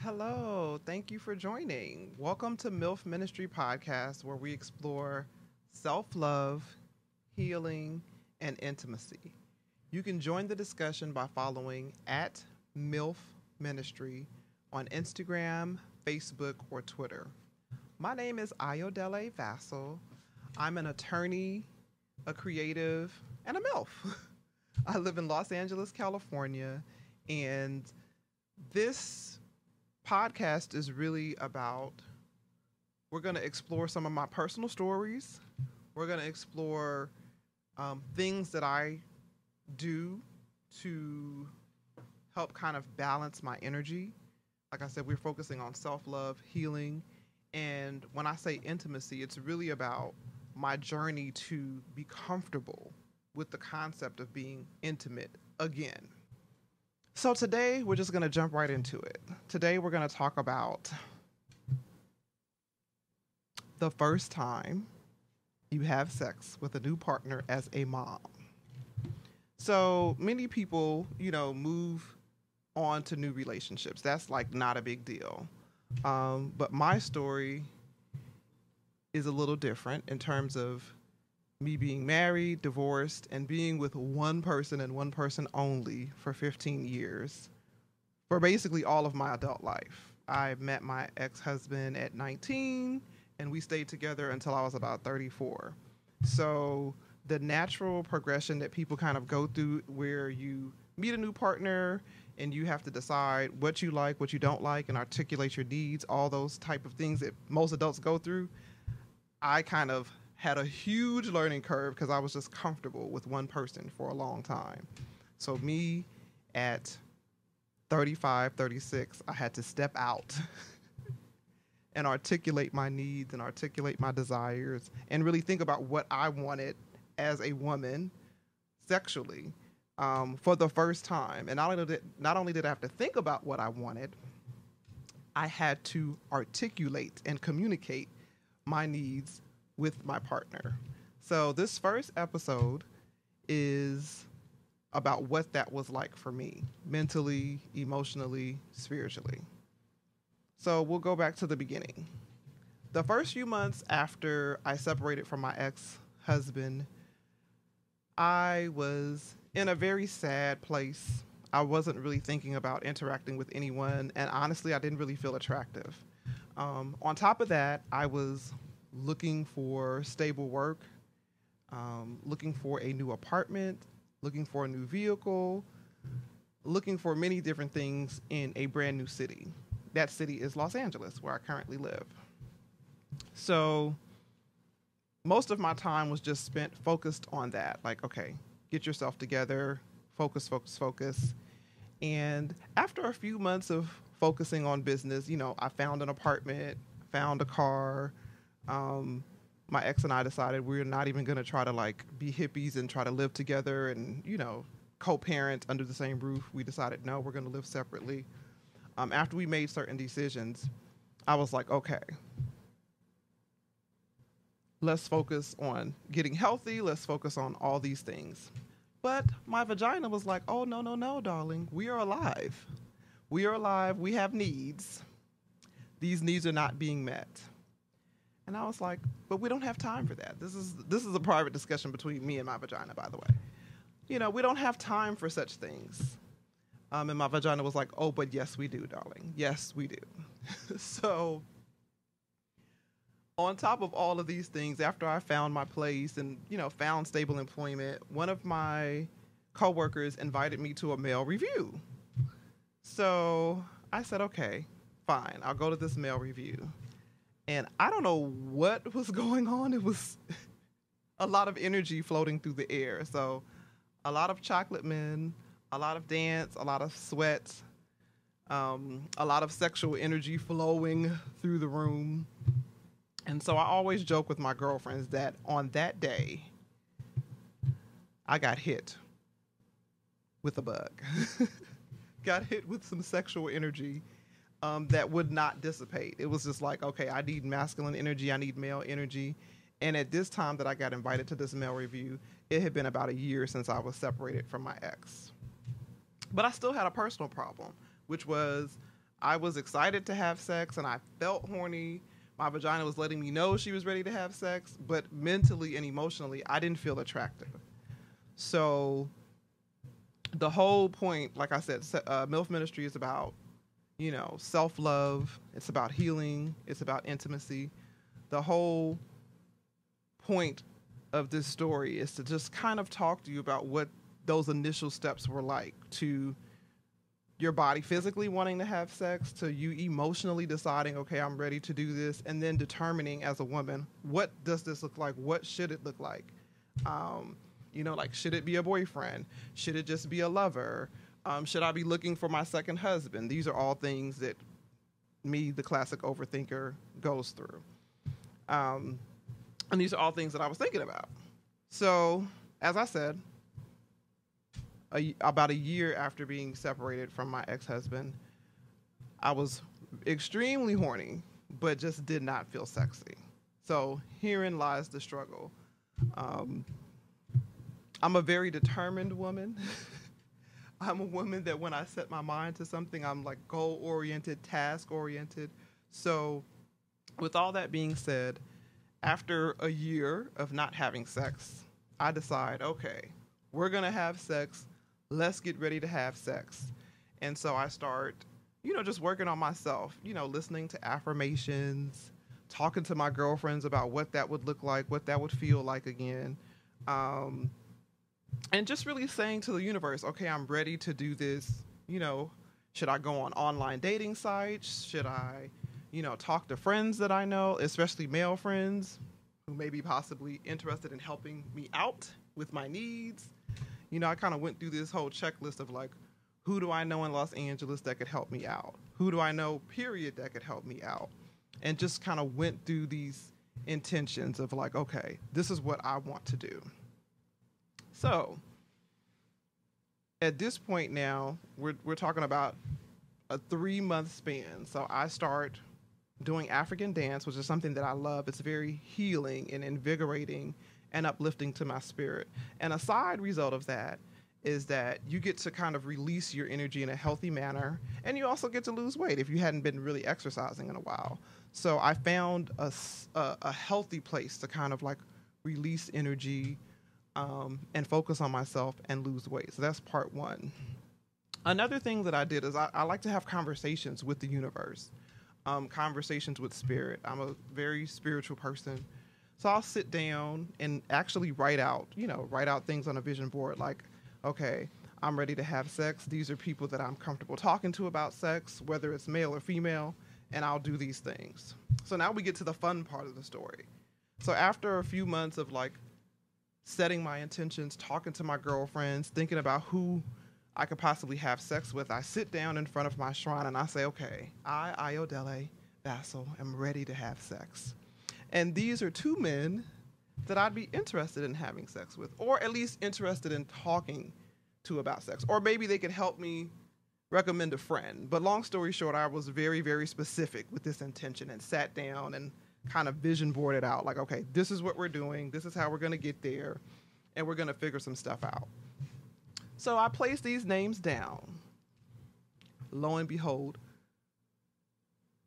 Hello, thank you for joining. Welcome to MILF Ministry podcast, where we explore self love, healing, and intimacy. You can join the discussion by following at MILF Ministry on Instagram, Facebook, or Twitter. My name is Ayodele Vassal. I'm an attorney, a creative, and a MILF. I live in Los Angeles, California, and this podcast is really about we're going to explore some of my personal stories. We're going to explore things that I do to help kind of balance my energy. Like I said, we're focusing on self-love, healing, and when I say intimacy, it's really about my journey to be comfortable with the concept of being intimate again. So today, we're just going to jump right into it. Today, we're going to talk about the first time you have sex with a new partner as a mom. So many people, move on to new relationships. That's like not a big deal. But my story is a little different in terms of me being married, divorced, and being with one person and one person only for 15 years for basically all of my adult life. I met my ex-husband at 19, and we stayed together until I was about 34. So the natural progression that people kind of go through where you meet a new partner and you have to decide what you like, what you don't like, and articulate your needs, all those type of things that most adults go through, I kind of had a huge learning curve because I was just comfortable with one person for a long time. So me at 35, 36, I had to step out and articulate my needs and articulate my desires and really think about what I wanted as a woman sexually for the first time. And not only did I have to think about what I wanted, I had to articulate and communicate my needs with my partner. So this first episode is about what that was like for me, mentally, emotionally, spiritually. So we'll go back to the beginning. The first few months after I separated from my ex-husband, I was in a very sad place. I wasn't really thinking about interacting with anyone, and honestly, I didn't really feel attractive. On top of that, I was looking for stable work, looking for a new apartment, looking for a new vehicle, looking for many different things in a brand new city. That city is Los Angeles, where I currently live. So most of my time was just spent focused on that. Like, okay, get yourself together, focus, focus, focus. And after a few months of focusing on business, I found an apartment, found a car. My ex and I decided we're not even going to try to be hippies and try to live together and, co-parent under the same roof. We decided, no, we're going to live separately. After we made certain decisions, I was like, okay, let's focus on getting healthy. Let's focus on all these things. But my vagina was like, oh, no, no, no, darling. We are alive. We are alive. We have needs. These needs are not being met. And I was like, but we don't have time for that. This is a private discussion between me and my vagina, by the way. We don't have time for such things. And my vagina was like, oh, but yes, we do, darling. Yes, we do. So on top of all of these things, after I found my place and, found stable employment, one of my coworkers invited me to a male review. So I said, okay, fine. I'll go to this male review. And I don't know what was going on. It was a lot of energy floating through the air. So a lot of chocolate men, a lot of dance, a lot of sweat, a lot of sexual energy flowing through the room. And so I always joke with my girlfriends that on that day, I got hit with a bug. Got hit with some sexual energy that would not dissipate. It was just like, okay, I need masculine energy. I need male energy. And at this time that I got invited to this male review, it had been about a year since I was separated from my ex. But I still had a personal problem, which was I was excited to have sex and I felt horny. My vagina was letting me know she was ready to have sex, but mentally and emotionally, I didn't feel attractive. So the whole point, like I said, MILF Ministry is about, self-love. It's about healing. It's about intimacy. The whole point of this story is to just kind of talk to you about what those initial steps were like, to your body physically wanting to have sex, to you emotionally deciding, okay, I'm ready to do this, and then determining as a woman, what does this look like? What should it look like? Like, should it be a boyfriend? Should it just be a lover? Should I be looking for my second husband? These are all things that me, the classic overthinker, goes through. And these are all things that I was thinking about. So, as I said, about a year after being separated from my ex-husband, I was extremely horny, but just did not feel sexy. So herein lies the struggle. I'm a very determined woman. I'm a woman that when I set my mind to something, I'm like goal-oriented, task-oriented. So with all that being said, after a year of not having sex, I decide, okay, we're going to have sex. Let's get ready to have sex. And so I start, just working on myself, listening to affirmations, talking to my girlfriends about what that would look like, what that would feel like again. And just really saying to the universe, okay, I'm ready to do this. Should I go on online dating sites? Should I, talk to friends that I know, especially male friends who may be possibly interested in helping me out with my needs? I kind of went through this whole checklist of like, who do I know in Los Angeles that could help me out? Who do I know, period, that could help me out? And just kind of went through these intentions of like, okay, this is what I want to do. So at this point now, we're talking about a 3-month span. So I start doing African dance, which is something that I love. It's very healing and invigorating and uplifting to my spirit. And a side result of that is that you get to kind of release your energy in a healthy manner, and you also get to lose weight if you hadn't been really exercising in a while. So I found a healthy place to kind of like release energy and focus on myself and lose weight. So that's part one. Another thing that I did is I like to have conversations with the universe, conversations with spirit. I'm a very spiritual person. So I'll sit down and actually write out things on a vision board like, okay, I'm ready to have sex. These are people that I'm comfortable talking to about sex, whether it's male or female, and I'll do these things. So now we get to the fun part of the story. So after a few months of like setting my intentions, talking to my girlfriends, thinking about who I could possibly have sex with, I sit down in front of my shrine and I say, okay, I, Ayodele Basil, am ready to have sex. And these are 2 men that I'd be interested in having sex with, or at least interested in talking to about sex. Or maybe they could help me recommend a friend. But long story short, I was very, very specific with this intention and sat down and kind of vision boarded out. Like, okay, this is what we're doing. This is how we're going to get there. And we're going to figure some stuff out. So I placed these names down. Lo and behold,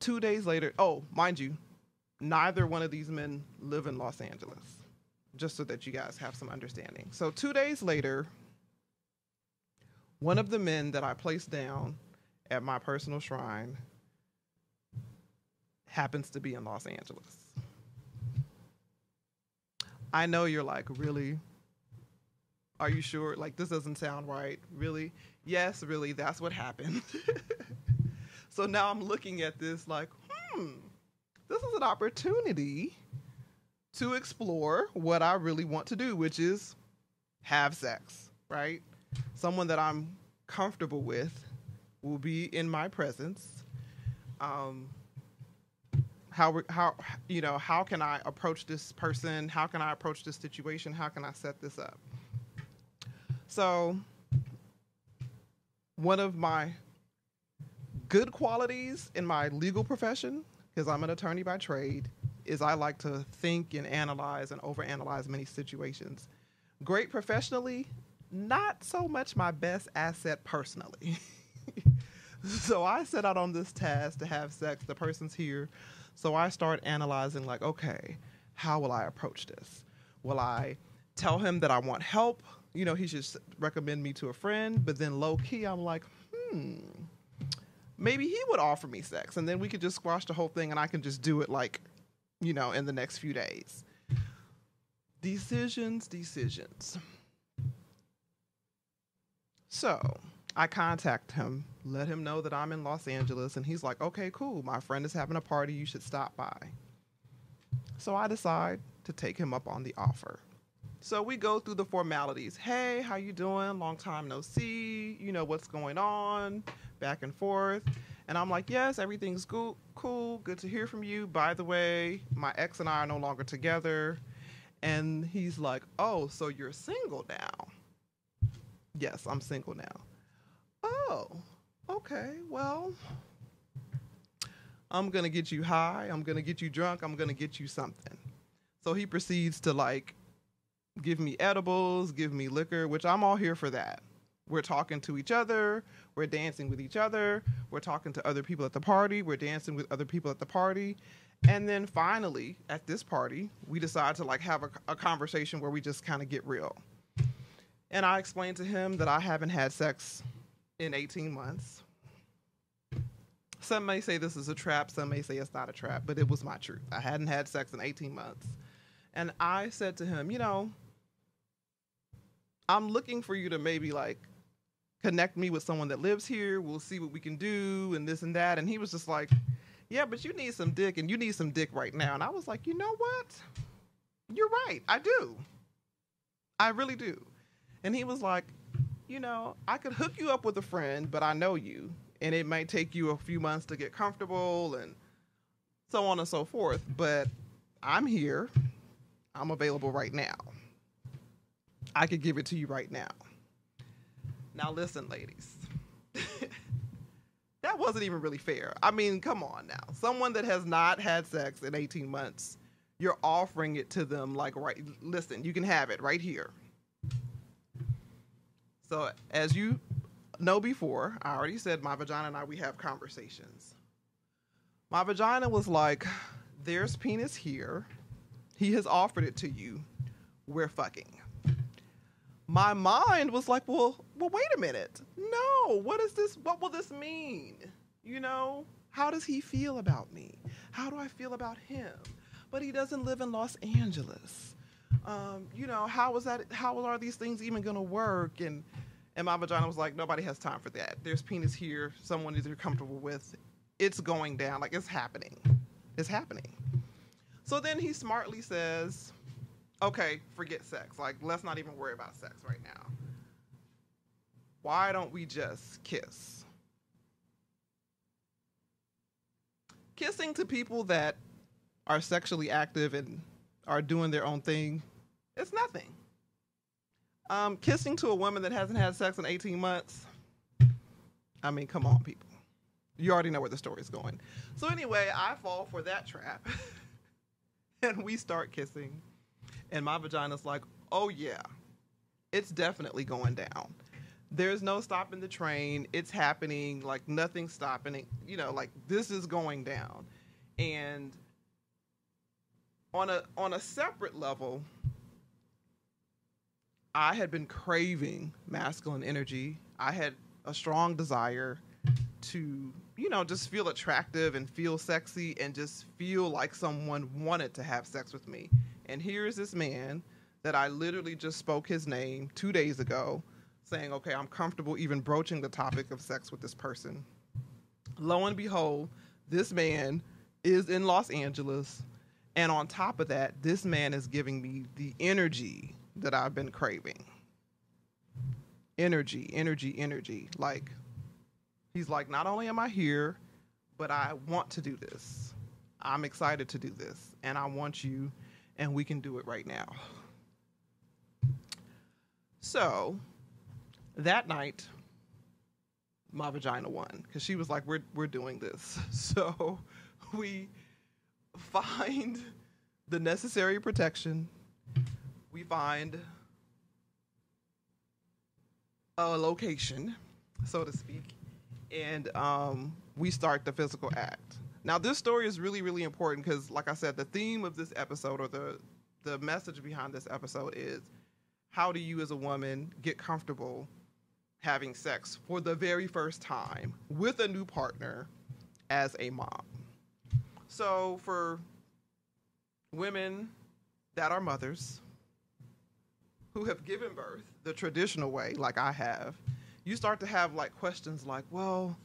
2 days later, mind you, neither one of these men live in Los Angeles, just so that you guys have some understanding. So 2 days later, one of the men that I placed down at my personal shrine happens to be in Los Angeles. I know you're like, really? Are you sure? Like, this doesn't sound right. Really? Yes, really, that's what happened. So now I'm looking at this like, this is an opportunity to explore what I really want to do, which is have sex, right? Someone that I'm comfortable with will be in my presence. How can I approach this person? How can I approach this situation? How can I set this up? So one of my good qualities in my legal profession, because I'm an attorney by trade, is I like to think and analyze and overanalyze many situations. Great professionally, not so much my best asset personally. So I set out on this task to have sex. The person's here. So I start analyzing, like, okay, how will I approach this? Will I tell him that I want help? You know, he should recommend me to a friend. But then low key, I'm like, maybe he would offer me sex. And then we could just squash the whole thing and I can just do it like, you know, in the next few days. Decisions. So I contact him, let him know that I'm in Los Angeles, and he's like, okay, cool. My friend is having a party. You should stop by. So I decide to take him up on the offer. So we go through the formalities. Hey, how you doing? Long time no see. You know, what's going on? Back and forth. And I'm like, yes, everything's cool. Good to hear from you. By the way, my ex and I are no longer together. And he's like, oh, so you're single now? Yes, I'm single now. Oh, okay. Well, I'm going to get you high. I'm going to get you drunk. I'm going to get you something. So he proceeds to like give me edibles, give me liquor, which I'm all here for that. We're talking to each other. We're dancing with each other. We're talking to other people at the party. We're dancing with other people at the party. And then finally, at this party, we decide to like have a conversation where we just kind of get real. And I explained to him that I haven't had sex in 18 months. Some may say this is a trap. Some may say it's not a trap, but it was my truth. I hadn't had sex in 18 months. And I said to him, you know, I'm looking for you to maybe like connect me with someone that lives here. We'll see what we can do and this and that. And he was just like, yeah, but you need some dick and you need some dick right now. And I was like, you know what? You're right. I do. I really do. And he was like, you know, I could hook you up with a friend, but I know you. And it might take you a few months to get comfortable and so on and so forth. But I'm here. I'm available right now. I could give it to you right now. Now listen, ladies. That wasn't even really fair. I mean, come on now. Someone that has not had sex in 18 months, you're offering it to them like, right, listen, you can have it right here. So as you know before, I already said my vagina and I, we have conversations. My vagina was like, there's penis here. He has offered it to you. We're fucking. My mind was like, well, wait a minute. No, what is this? What will this mean? You know, how does he feel about me? How do I feel about him? But he doesn't live in Los Angeles. You know, how are these things even going to work? And my vagina was like, nobody has time for that. There's penis here. Someone that you're comfortable with. It's going down. Like, it's happening. It's happening. So then he smartly says, okay, forget sex. Like, let's not even worry about sex right now. Why don't we just kiss? Kissing to people that are sexually active and are doing their own thing, it's nothing. Kissing to a woman that hasn't had sex in 18 months, I mean, come on, people. You already know where the story's going. So anyway, I fall for that trap. And we start kissing. And my vagina's like, oh yeah, it's definitely going down. There's no stopping the train. It's happening. Like, nothing's stopping it. You know, like, this is going down. And on a separate level, I had been craving masculine energy. I had a strong desire to, you know, just feel attractive and feel sexy and just feel like someone wanted to have sex with me. And here's this man that I literally just spoke his name 2 days ago, saying, okay, I'm comfortable even broaching the topic of sex with this person. Lo and behold, this man is in Los Angeles. And on top of that, this man is giving me the energy that I've been craving. Energy. Like, he's like, not only am I here, but I want to do this. I'm excited to do this. And I want you, and we can do it right now. So that night, my vagina won, because she was like, we're doing this. So we find the necessary protection. We find a location, so to speak, and we start the physical act. Now, this story is really, really important because, like I said, the theme of this episode, or the message behind this episode, is how do you as a woman get comfortable having sex for the very first time with a new partner as a mom. So for women that are mothers who have given birth the traditional way, like I have, you start to have like questions like, well,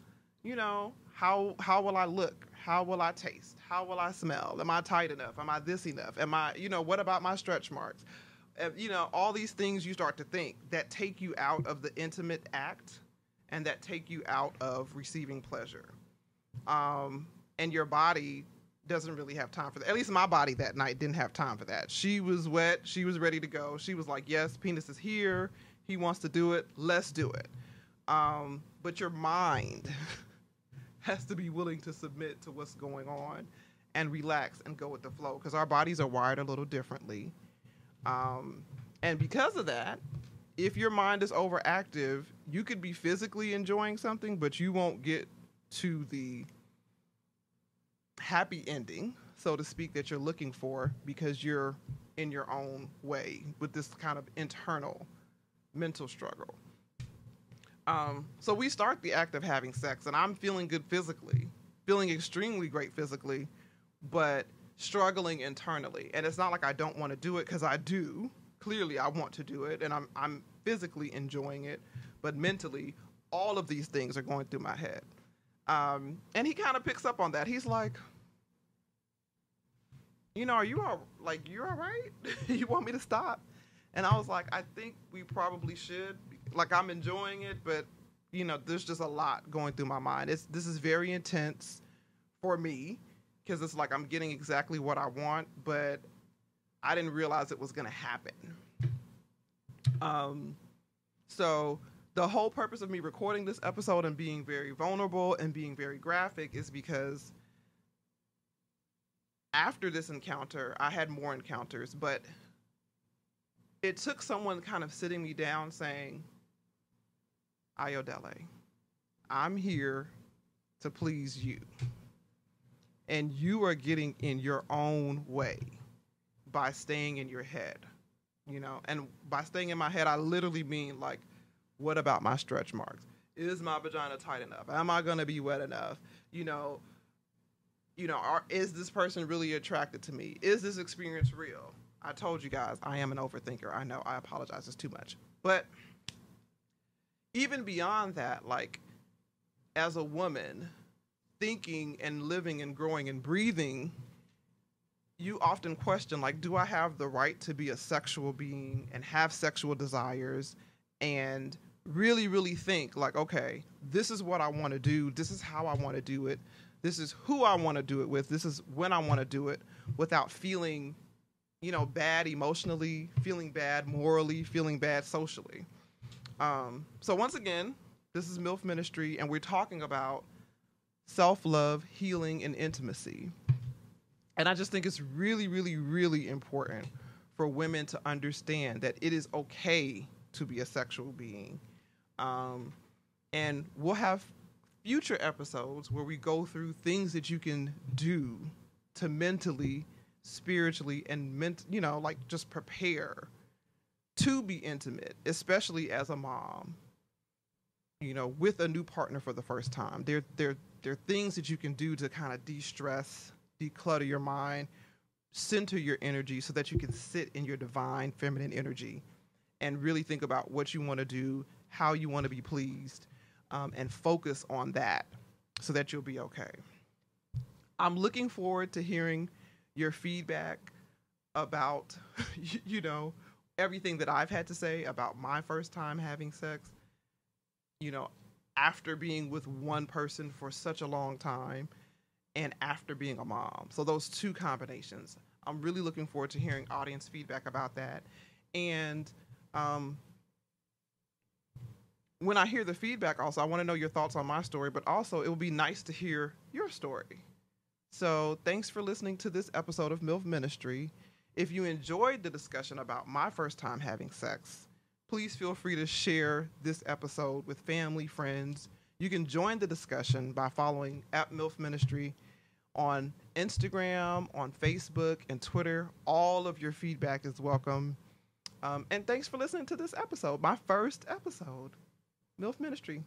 you know, how will I look? How will I taste? How will I smell? Am I tight enough? Am I this enough? Am I, you know, what about my stretch marks? You know, all these things you start to think that take you out of the intimate act and that take you out of receiving pleasure. And your body doesn't really have time for that. At least my body that night didn't have time for that. She was wet. She was ready to go. She was like, yes, penis is here. He wants to do it. Let's do it. But your mind has to be willing to submit to what's going on and relax and go with the flow, because our bodies are wired a little differently. And because of that, if your mind is overactive, you could be physically enjoying something, but you won't get to the happy ending, so to speak, that you're looking for, because you're in your own way with this kind of internal mental struggle. So we start the act of having sex, and I'm feeling good physically, feeling extremely great physically, but struggling internally. And it's not like I don't want to do it, because I do. Clearly, I want to do it, and I'm physically enjoying it, but mentally, all of these things are going through my head. And he kind of picks up on that. He's like, you know, you're all right? You want me to stop? And I was like, I think we probably should. Like, I'm enjoying it, but, you know, there's just a lot going through my mind. This is very intense for me, because it's like I'm getting exactly what I want, but I didn't realize it was going to happen. So the whole purpose of me recording this episode and being very vulnerable and being very graphic is because after this encounter, I had more encounters, but it took someone kind of sitting me down saying, Ayodele, I'm here to please you. And you are getting in your own way by staying in your head, you know? And by staying in my head, I literally mean, like, what about my stretch marks? Is my vagina tight enough? Am I going to be wet enough? Is this person really attracted to me? Is this experience real? I told you guys, I am an overthinker. I know, I apologize, it's too much. But even beyond that, like, as a woman, thinking and living and growing and breathing, you often question, like, do I have the right to be a sexual being and have sexual desires and really, really think, like, okay, this is what I want to do. This is how I want to do it. This is who I want to do it with. This is when I want to do it, without feeling, you know, bad emotionally, feeling bad morally, feeling bad socially. So once again, this is MILF Ministry, and we're talking about self-love, healing, and intimacy. And I just think it's really, really, really important for women to understand that it is okay to be a sexual being. And we'll have future episodes where we go through things that you can do to mentally, spiritually, and just prepare to be intimate, especially as a mom, you know, with a new partner for the first time. There are things that you can do to kind of de-stress, declutter your mind, center your energy so that you can sit in your divine feminine energy and really think about what you want to do, how you want to be pleased, and focus on that so that you'll be okay. I'm looking forward to hearing your feedback about, you know, everything that I've had to say about my first time having sex, you know, after being with one person for such a long time and after being a mom. So those two combinations, I'm really looking forward to hearing audience feedback about that. And when I hear the feedback also, I want to know your thoughts on my story, but also it would be nice to hear your story. So thanks for listening to this episode of MILF Ministry. If you enjoyed the discussion about my first time having sex, please feel free to share this episode with family, friends, You can join the discussion by following at MILF Ministry on Instagram, on Facebook, and Twitter. All of your feedback is welcome. And thanks for listening to this episode, my first episode, MILF Ministry.